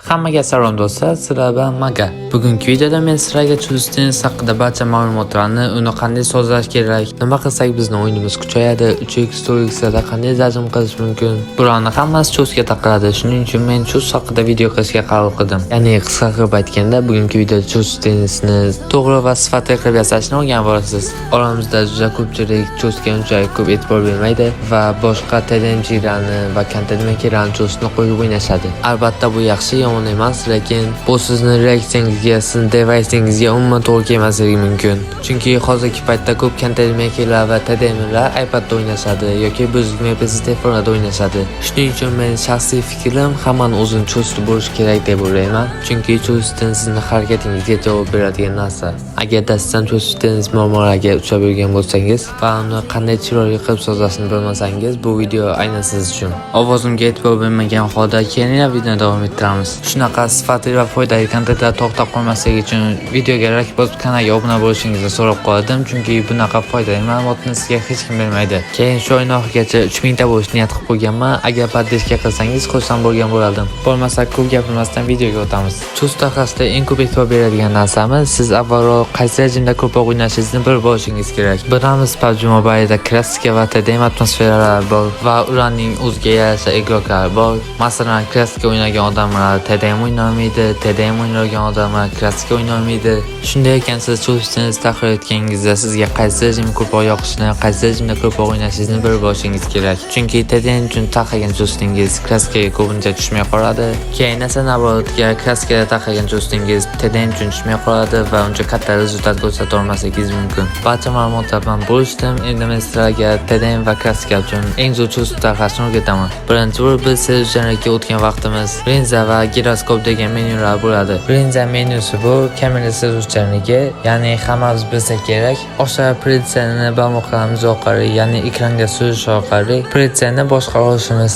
Hammaga salom do'stlar, sizlar bilan Maga. Bugungi videoda men sizlarga Chustens haqida barcha ma'lumotlarni, uni qanday sozlash kerak, nima qilsak bizni o'yinimiz kuchayadi, 3x 4x da qanday zajm qilish mumkin. Bularning hammasi Chustga taqaladi. Shuning uchun men Chust haqida video qilishga qaror qildim. Ya'ni qisqa qilib aytganda, bugungi videoda Chustensni to'g'ri va sifatli qilib yasashni o'rganib olasiz. Oramizda juda ko'pchilik Chustga unchalik ko'p e'tibor bermaydi va boshqa TDM'chilarni va content makerlarni Chustni qo'yib o'ynashadi. Albatta bu yaxshi, yomon emas, lekin bu sizni reaksiyangizga, sizning device'ingizga umuman to'g'ri kelmasligi mumkin. Chunki hozirgi paytda ko'p content makerlar va TDM'lar iPadda o'ynashadi yoki buzilma telefonlarda o'ynashadi. Shuning uchun men shaxsiy fikrim hammani o'zini Chust'i bo'lish kerak deb o'ylayman. Chunki Chust'dan sizning harakatingizga javob beradigan narsa. Agarda sizdan Chust'dan muammolarga uchrab yurgan bo'lsangiz va uni qanday chiroyli qilib sozlashni bilmasangiz, bu video aynan siz uchun. Ovozimga e'tibor bermagan holda keyingi videoni davom ettiramiz. Shunaqa sifatli va foydali kontentlar to'xtab qolmasligi uchun videoga like bosib kanalga obuna bo'lishingizni so'rab qoldim, chunki bunaqa foydali ma'lumotni sizga hech kim bermaydi. Keyin shu oy oxirigacha 3000 ta bo'lish niyat qilib qo'yganman. Agar podpishka qilsangiz xursand bo'lgan bo'lardim. Bo'lmasa ko'p gapirmasdan videoga o'tamiz. Chust daqiqasida eng ko'p e'tibor beradigan narsamiz siz avvalroq qaysi rejimda ko'proq o'ynashingizni bilib olishingiz kerak. Bilamiz, PUBG Mobile'da klassika va TDM atmosferalar bor va ularning o'ziga yarasha igloklari bor. Masalan, klassika o'ynagan odamlar TDM o'ynolmaydi, TDM o'ynagan odamlar klassika o'ynolmaydi. Shunday ekan siz Chustni tahlil etganingizda sizga qaysi rejim ko'proq yoqishini, qaysi rejimda ko'proq o'ynashingizni bilib olishingiz kerak. Chunki TDM uchun taxlagan Chustingiz klassikaga ko'pincha tushmay qoladi. Keyin esa navbatga klassikaga taxlagan Chustingiz TDM uchun tushmay qoladi va uncha katta rezultat ko'rsata olmasligingiz mumkin. Barcha ma'lumotlar bilan bo'lishdim. Endi men sizlarga TDM va klassika uchun eng zo'r Chust taxlashni o'rgataman. Birinchi bo'lib biz sezuvchanlikka o'tgan vaqtimiz linza va giroskop degan menyular bo'ladi. Linza menyusi bu kamera sezuvchanligi, ya'ni hammamiz bilsa kerak, o'sha pritsiyani barmoqlarimiz orqali, ya'ni ekranga surish orqali pritsiyani boshqara olishimiz.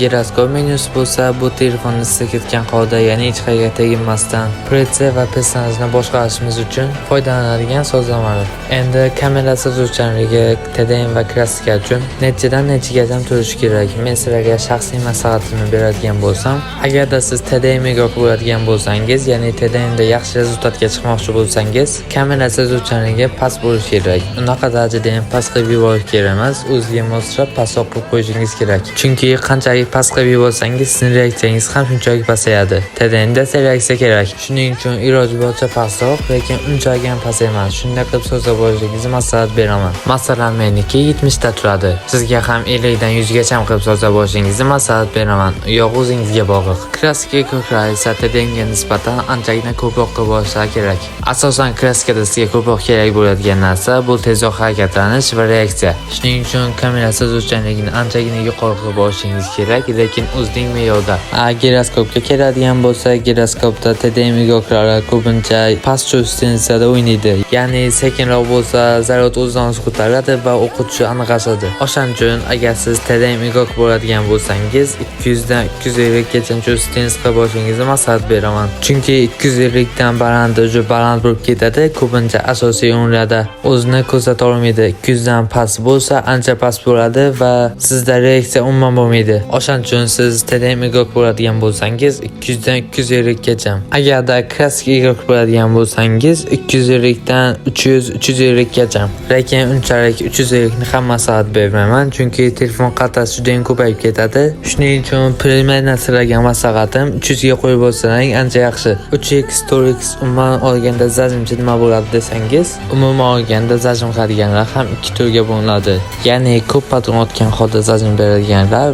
Giroskop menyusi bo'lsa, bu telefonni silkitgan holda, ya'ni hech qayerga teginmasdan pritsiya va personajni boshqarishimiz uchun foydalanadigan sozlamalar. Endi kamera sezuvchanligi TDM va klassika uchun nechadan nechagacha turishi kerak. Men sizlarga shaxsiy maslahatimni beradigan bo'lsam, agarda siz TDM'ga bo'ladigan bo'lsangiz, ya'ni TDMda yaxshi rezultatga chiqmoqchi bo'lsangiz, kamera sezuvchanligi past bo'lishi kerak. Unaqa darajada ham past qilib yuborish kerak emas, o'ziga moslab pastroq qilib qo'yishingiz kerak. Chunki qanchalik past qilib yuborsangiz, sizning reaksiyangiz ham shunchalik pasayadi. TDMda reaksiya kerak. Shuning uchun iloji boricha pastroq, lekin unchalik ham past emas. Shunday qilib sozlab olishingizni maslahat beraman. Masalan, meniki 70 ta turadi. Sizga ham 50 dan 100 gacha qilib sozlab olishingizni maslahat beraman. Yo'q, o'zingizga bog'liq. Klassika ko'klar esa TDMga nisbatan anchagina ko'proq qilib olishlar kerak. Asosan klassikada sizga ko'proq kerak bo'ladigan narsa bu tezroq harakatlanish va reaksiya. Shuning uchun kamera sezuvchanligini anchagina yuqori qilib olishingiz kerak, lekin o'zining me'yorida. Giroskopga keladigan bo'lsa, giroskopda TDM igoklari ko'pincha past Chustensda o'ynaydi. Ya'ni sekinroq bo'lsa, zaryad o'zidan o'zi ko'tariladi va o'quvchi aniqlashadi. O'shaning uchun agar siz TDM igok bo'ladigan bo'lsangiz, 200 dan 250 gacha Chustens qilib olishingizni maslahat beraman. Chunki 250 dan baland bo'lib ketadi, ko'pincha asosiy o'yinlarda o'zini ko'rsata olmaydi. 200 dan past bo'lsa, ancha past bo'ladi va sizda reaksiya umuman bo'lmaydi. O'shaning uchun siz TDM igok bo'ladigan bo'lsangiz, 200 dan 250 gacha. Agarda klassik igok bo'ladigan bo'lsangiz, 250 dan 300 gacha. Lekin unchalik 350 ni ham maslahat bermayman, chunki telefon qatasi juda ham ko'payib ketadi. Shuning uchun primer narsalarga maslahatim 300 ga qo'yib olsang ancha yaxshi. 3x 4x umuman olganda zajmchi nima bo'ladi desangiz, umuman olganda zajm qiladiganlar ham ikki turga bo'linadi. Ya'ni ko'p patron otgan holda zajm beradiganlar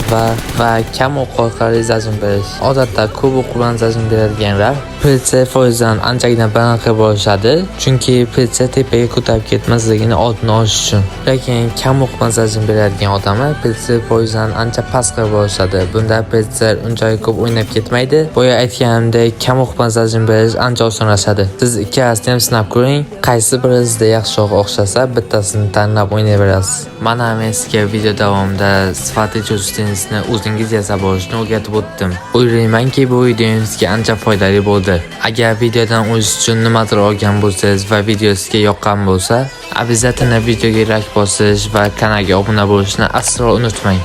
va kam o'q orqali zajm berish. Odatda ko'p o'q bilan zajm beradiganlar pritsiya foizdan anchagina baland qilib olishadi, chunki pritsiya tepaga ko'tarib ketmasligini oldini olish uchun. Lekin kam o'q bilan zajm beradigan odamlar pritsiya foizdan ancha past qilib olishadi. Bunda pritsiya unchalik ko'p o'ynab ketmaydi. Boya aytganimdek, kam o'q bilan zajm berish ancha osonlashadi. Siz ikkalasini ham sinab ko'ring, qaysi biri sizga yaxshiroq o'xshasa, bittasini tanlab o'ynayverasiz. Mana men sizga video davomida sifatli Chustensni o'zingiz yasab olishni o'rgatib o'tdim. O'ylaymanki bu video sizga ancha foydali bo'ldi. bo'ldi. Agar videodan o'zish uchun nimadir olgan bo'lsangiz va video sizga yoqqan bo'lsa, обязательно videoga like bosish va kanalga obuna bo'lishni aslo unutmang.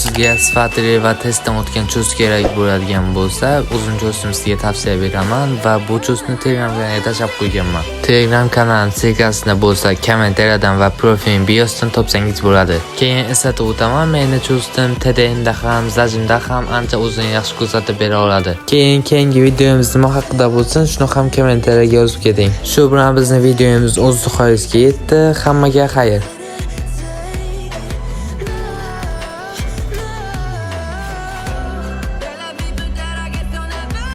Sizga sifatli va testdan o'tgan cho'z kerak bo'ladigan bo'lsa, uzun cho'zni sizga tavsiya beraman va bu cho'zni Telegram kanaliga tashlab qo'yganman. Telegram kanalining silkasini bo'lsa kommentariyadan va profil biosidan topsangiz bo'ladi. Keyin eslatib o'taman, meni cho'zdim TDNda ham, Zajimda ham ancha o'zini yaxshi ko'rsatib bera oladi. Keyingi videomiz nima haqida bo'lsin, shuni ham kommentariyaga yozib keting. Shu bilan bizning videomiz o'z nihoyasiga yetdi. Hammaga xayr.